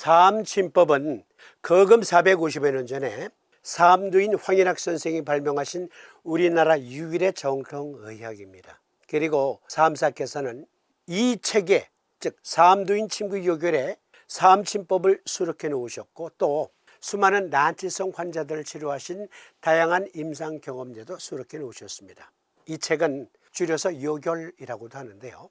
사암침법은 거금 450여 년 전에 사암두인 황인학 선생이 발명하신 우리나라 유일의 정통의학입니다. 그리고 사암사께서는 이 책에, 즉 사암두인 침구 요결에 사암침법을 수록해 놓으셨고, 또 수많은 난치성 환자들을 치료하신 다양한 임상 경험제도 수록해 놓으셨습니다. 이 책은 줄여서 요결이라고도 하는데요,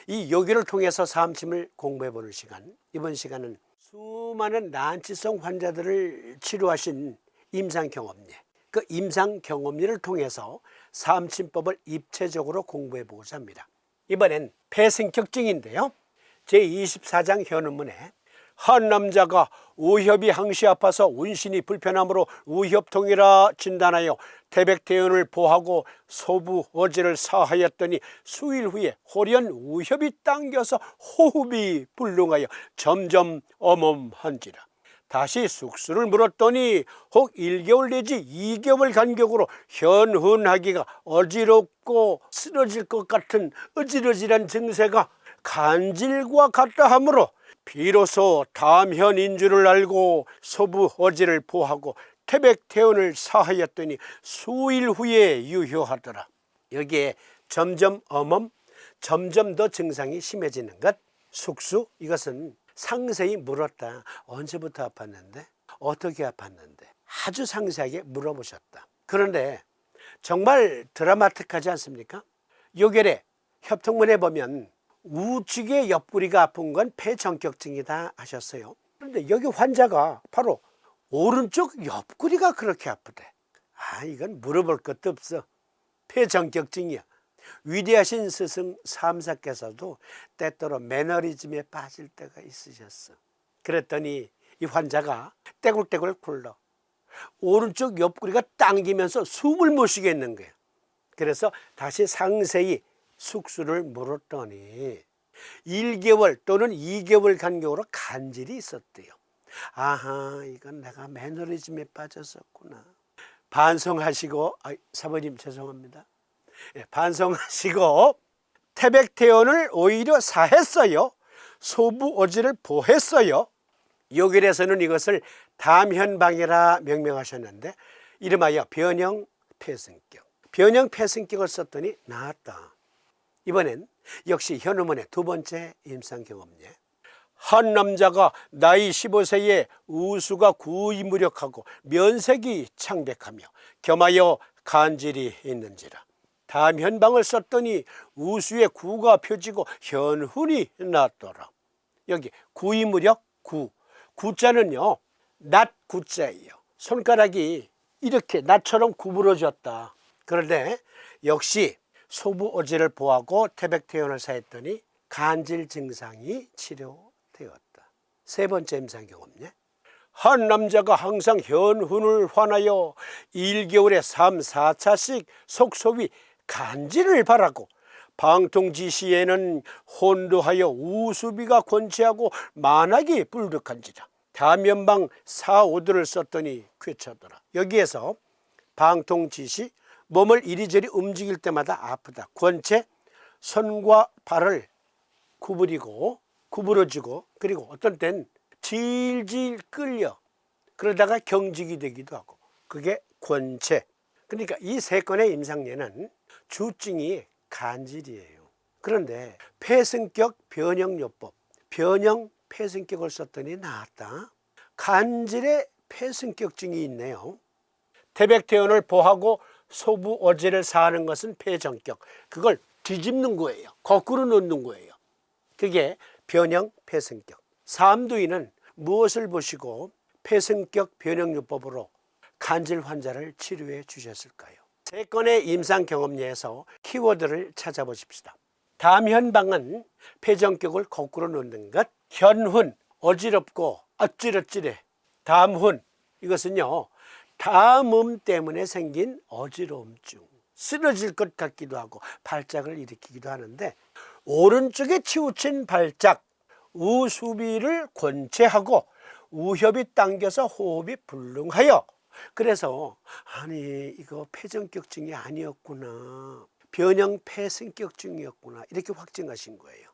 이 요결을 통해서 사암침을 공부해 보는 시간, 이번 시간은 수많은 난치성 환자들을 치료하신 임상 경험례, 그 임상 경험례를 통해서 사암침법을 입체적으로 공부해 보고자 합니다. 이번엔 폐승격증인데요, 제24장 현원문에 한 남자가 우협이 항시 아파서 운신이 불편함으로 우협통이라 진단하여 태백대원을 보하고 소부 어지를 사하였더니 수일 후에 호련 우협이 당겨서 호흡이 불능하여 점점 어멈한지라. 다시 숙수를 물었더니 혹 1개월 내지 2개월 간격으로 현훈하기가 어지럽고 쓰러질 것 같은 어지러지란 증세가 간질과 같다 하므로 비로소 담현인 줄을 알고 소부 어지를 보하고 태백태원을 사하였더니 수일 후에 유효하더라. 여기에 점점 어멈, 점점 더 증상이 심해지는 것, 숙수, 이것은 상세히 물었다. 언제부터 아팠는데? 어떻게 아팠는데? 아주 상세하게 물어보셨다. 그런데 정말 드라마틱하지 않습니까? 요결에 협통문에 보면 우측의 옆구리가 아픈 건 폐정격증이다 하셨어요. 그런데 여기 환자가 바로 오른쪽 옆구리가 그렇게 아프대. 이건 물어볼 것도 없어. 폐정격증이야. 위대하신 스승 사암사께서도 때때로 매너리즘에 빠질 때가 있으셨어. 그랬더니 이 환자가 떼굴떼굴 굴러 오른쪽 옆구리가 당기면서 숨을 못 쉬겠는 거예요. 그래서 다시 상세히 숙수를 물었더니 1개월 또는 2개월 간격으로 간질이 있었대요. 아하, 이건 내가 매너리즘에 빠졌었구나. 반성하시고, 사모님 죄송합니다. 반성하시고 태백태원을 오히려 사했어요. 소부 어지를 보했어요. 요결에서는 이것을 담현방이라 명명하셨는데, 이름하여 변형폐승격. 변형폐승격을 썼더니 나았다. 이번엔 역시 현우문의 두 번째 임상경험례. 한 남자가 나이 15세에 우수가 구이무력하고 면색이 창백하며 겸하여 간질이 있는지라. 담현방을 썼더니 우수의 구가 펴지고 현훈이 났더라. 여기 구이무력, 구자는요 낫 구자예요. 손가락이 이렇게 낫처럼 구부러졌다. 그런데 역시 소부 어지를 보하고 태백태원을 사했더니 간질 증상이 치료되었다. 세 번째 임상 경험례. 한 남자가 항상 현훈을 환하여 1개월에 3, 4차씩 속속이 간질을 바라고 방통지시에는 혼도하여 우수비가 권치하고 만하기 불득한지라. 담연방 4, 5도를 썼더니 쾌차더라. 여기에서 방통지시, 몸을 이리저리 움직일 때마다 아프다. 권체, 손과 발을 구부러지고 그리고 어떤 땐 질질 끌려 그러다가 경직이 되기도 하고, 그게 권체. 그러니까 이 세 건의 임상례는 주증이 간질이에요. 그런데 폐승격 변형요법, 변형 폐승격을 썼더니 나았다. 간질에 폐승격증이 있네요. 태백태원을 보하고 소부 어지를 사하는 것은 폐정격, 그걸 뒤집는 거예요. 거꾸로 놓는 거예요. 그게 변형 폐승격. 사암두인은 무엇을 보시고 폐승격 변형요법으로 간질 환자를 치료해 주셨을까요? 세 건의 임상 경험례에서 키워드를 찾아보십시다. 담현방은 폐정격을 거꾸로 놓는 것, 현훈, 어지럽고 아찔아찔해. 담훈, 이것은요 담음 때문에 생긴 어지러움증, 쓰러질 것 같기도 하고 발작을 일으키기도 하는데, 오른쪽에 치우친 발작, 우수비를 권체하고 우협이 당겨서 호흡이 불능하여, 그래서 이거 폐정격증이 아니었구나, 변형 폐승격증이었구나, 이렇게 확증하신 거예요.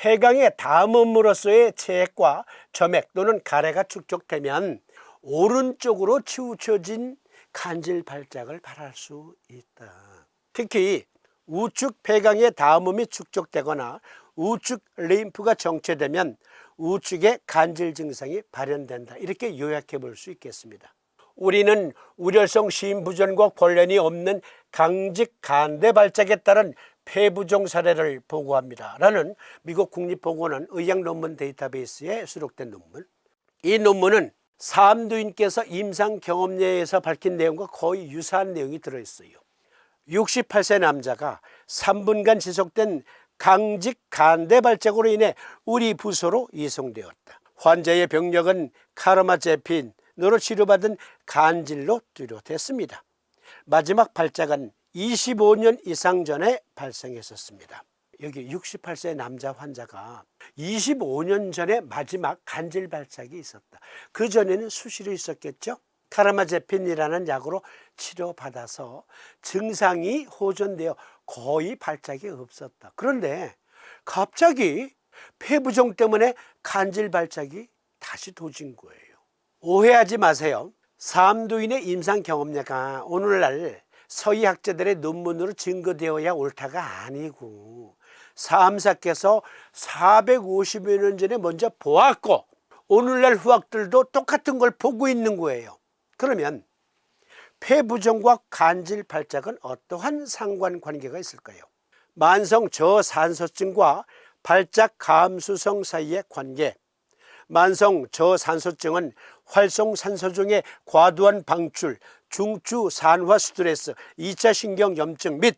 폐강의 담음으로서의 체액과 점액 또는 가래가 축적되면 오른쪽으로 치우쳐진 간질 발작을 발할 수 있다. 특히 우측 폐강의 담음이 축적되거나 우측 림프가 정체되면 우측의 간질 증상이 발현된다. 이렇게 요약해 볼 수 있겠습니다. 우리는 우려성 심부전과 관련이 없는 강직 간대 발작에 따른 폐부종 사례를 보고합니다. 라는 미국 국립보건원 의학 논문 데이터베이스에 수록된 논문. 이 논문은 삼두인께서 임상 경험례에서 밝힌 내용과 거의 유사한 내용이 들어있어요. 68세 남자가 3분간 지속된 강직 간대 발작으로 인해 우리 부서로 이송되었다. 환자의 병력은 카르마제핀으로 치료받은 간질로 뚜렷했습니다. 마지막 발작은 25년 이상 전에 발생했었습니다. 여기 68세 남자 환자가 25년 전에 마지막 간질 발작이 있었다. 그 전에는 수시로 있었겠죠. 카르마제핀이라는 약으로 치료받아서 증상이 호전되어 거의 발작이 없었다. 그런데 갑자기 폐부종 때문에 간질 발작이 다시 도진 거예요. 오해하지 마세요. 삼두인의 임상 경험례가 오늘날 서희 학자들의 논문으로 증거되어야 옳다가 아니고 사암사께서 450여 년 전에 먼저 보았고 오늘날 후학들도 똑같은 걸 보고 있는 거예요. 그러면 폐부종과 간질 발작은 어떠한 상관관계가 있을까요? 만성 저산소증과 발작 감수성 사이의 관계. 만성 저산소증은 활성산소중의 과도한 방출, 중추 산화 스트레스, 2차 신경염증 및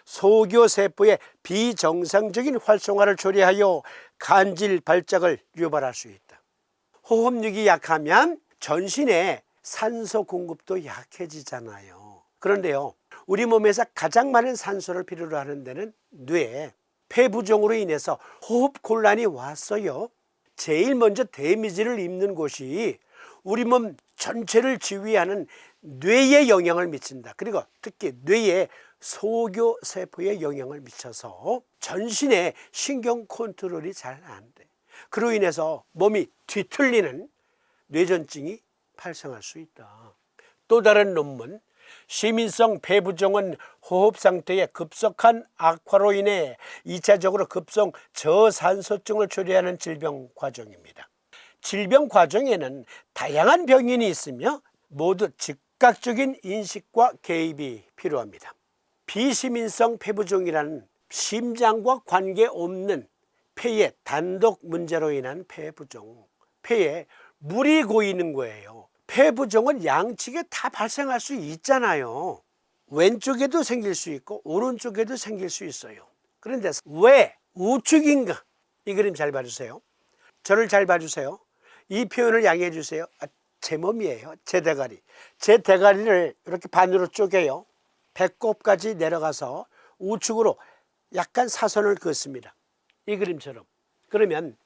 소교세포의 비정상적인 활성화를 초래하여 간질 발작을 유발할 수 있다. 호흡력이 약하면 전신에 산소 공급도 약해지잖아요. 그런데요, 우리 몸에서 가장 많은 산소를 필요로 하는 데는 뇌, 폐부종으로 인해서 호흡 곤란이 왔어요. 제일 먼저 데미지를 입는 곳이 우리 몸 전체를 지휘하는 뇌에 영향을 미친다. 그리고 특히 뇌에 소교세포에 영향을 미쳐서 전신의 신경 컨트롤이 잘 안 돼. 그로 인해서 몸이 뒤틀리는 뇌전증이 발생할 수 있다. 또 다른 논문, 시민성 폐부종은 호흡 상태의 급속한 악화로 인해 2차적으로 급성 저산소증을 초래하는 질병 과정입니다. 질병 과정에는 다양한 병인이 있으며 모두 즉각적인 인식과 개입이 필요합니다. 비시민성 폐부종이라는 심장과 관계없는 폐의 단독 문제로 인한 폐부종, 폐에 물이 고이는 거예요. 폐부종은 양측에 다 발생할 수 있잖아요. 왼쪽에도 생길 수 있고 오른쪽에도 생길 수 있어요. 그런데 왜 우측인가? 이 그림 잘 봐주세요. 저를 잘 봐주세요. 이 표현을 양해해 주세요. 제 몸이에요. 제 대가리. 제 대가리를 이렇게 반으로 쪼개요. 배꼽까지 내려가서 우측으로 약간 사선을 그었습니다. 이 그림처럼. 그러면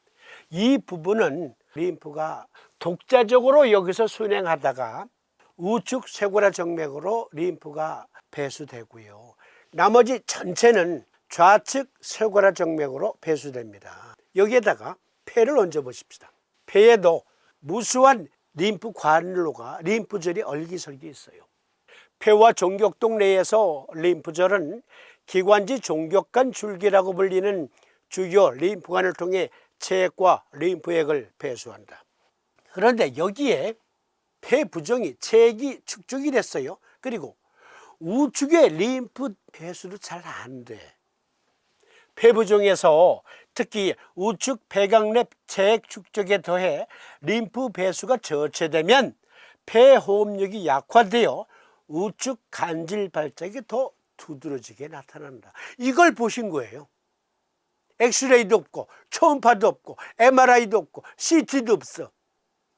이 부분은 림프가 독자적으로 여기서 순행하다가 우측 쇄골화 정맥으로 림프가 배수되고요. 나머지 전체는 좌측 쇄골화 정맥으로 배수됩니다. 여기에다가 폐를 얹어 보십시다. 폐에도 무수한 림프 관로가 림프절이 얼기설기 있어요. 폐와 종격동 내에서 림프절은 기관지 종격관 줄기라고 불리는 주요 림프관을 통해 체액과 림프액을 배수한다. 그런데 여기에 폐부종이 체액이 축적이 됐어요. 그리고 우측의 림프 배수도 잘 안 돼. 폐부종에서 특히 우측 폐강내 체액 축적에 더해 림프 배수가 저체되면 폐호흡력이 약화되어 우측 간질 발작이 더 두드러지게 나타난다. 이걸 보신 거예요. 엑스레이도 없고 초음파도 없고 MRI도 없고 CT도 없어.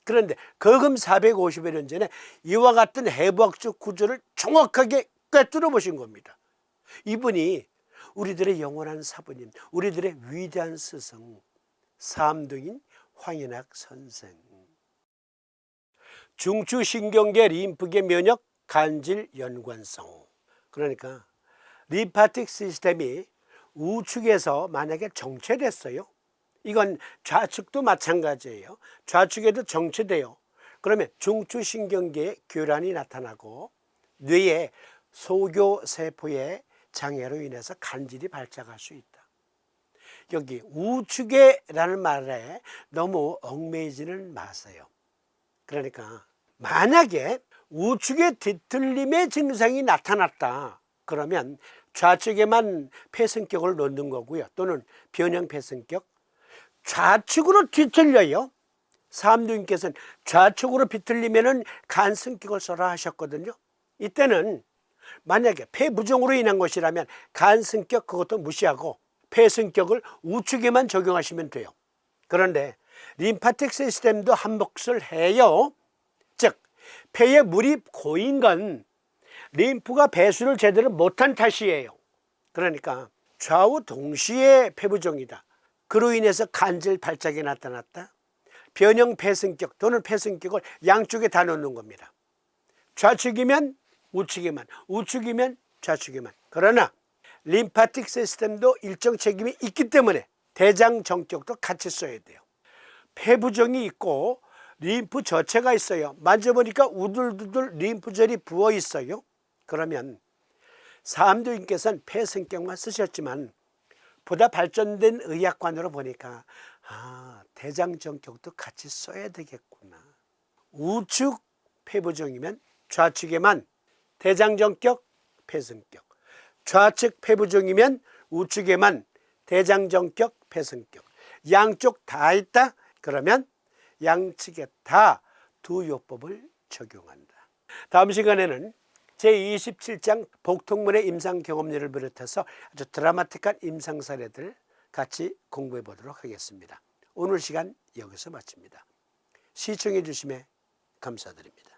그런데 거금 450여 년 전에 이와 같은 해부학적 구조를 정확하게 꿰뚫어 보신 겁니다. 이분이 우리들의 영원한 사부님, 우리들의 위대한 스승 삼두인 황인학 선생. 중추신경계 림프계 면역 간질 연관성. 그러니까 림파틱 시스템이 우측에서 만약에 정체됐어요. 이건 좌측도 마찬가지예요. 좌측에도 정체돼요. 그러면 중추신경계에 교란이 나타나고 뇌의 소교세포의 장애로 인해서 간질이 발작할 수 있다. 여기 우측에라는 말에 너무 얽매이지는 마세요. 그러니까 만약에 우측의 뒤틀림의 증상이 나타났다 그러면 좌측에만 폐승격을 넣는 거고요. 또는 변형 폐승격, 좌측으로 뒤틀려요. 사암두님께서는 좌측으로 뒤틀리면은 간승격을 써라 하셨거든요. 이때는 만약에 폐부종으로 인한 것이라면 간승격 그것도 무시하고 폐승격을 우측에만 적용하시면 돼요. 그런데 림파틱 시스템도 한 몫을 해요. 즉 폐에 물이 고인 건 림프가 배수를 제대로 못한 탓이에요. 그러니까 좌우 동시에 폐부종이다. 그로 인해서 간질 발작이 나타났다. 변형 폐승격 또는 폐승격을 양쪽에 다 넣는 겁니다. 좌측이면 우측에만, 우측이면 좌측에만. 그러나 림파틱 시스템도 일정 책임이 있기 때문에 대장 정격도 같이 써야 돼요. 폐부종이 있고 림프 저체가 있어요. 만져보니까 우둘두둘 림프절이 부어 있어요. 그러면 사암두님께서는 폐승격만 쓰셨지만 보다 발전된 의학관으로 보니까 대장 정격도 같이 써야 되겠구나. 우측 폐부종이면 좌측에만 대장 정격, 폐승격. 좌측 폐부종이면 우측에만 대장 정격, 폐승격. 양쪽 다 있다? 그러면 양측에 다 두 요법을 적용한다. 다음 시간에는 제27장 복통문의 임상 경험률을 비롯해서 아주 드라마틱한 임상 사례들 같이 공부해 보도록 하겠습니다. 오늘 시간 여기서 마칩니다. 시청해 주심에 감사드립니다.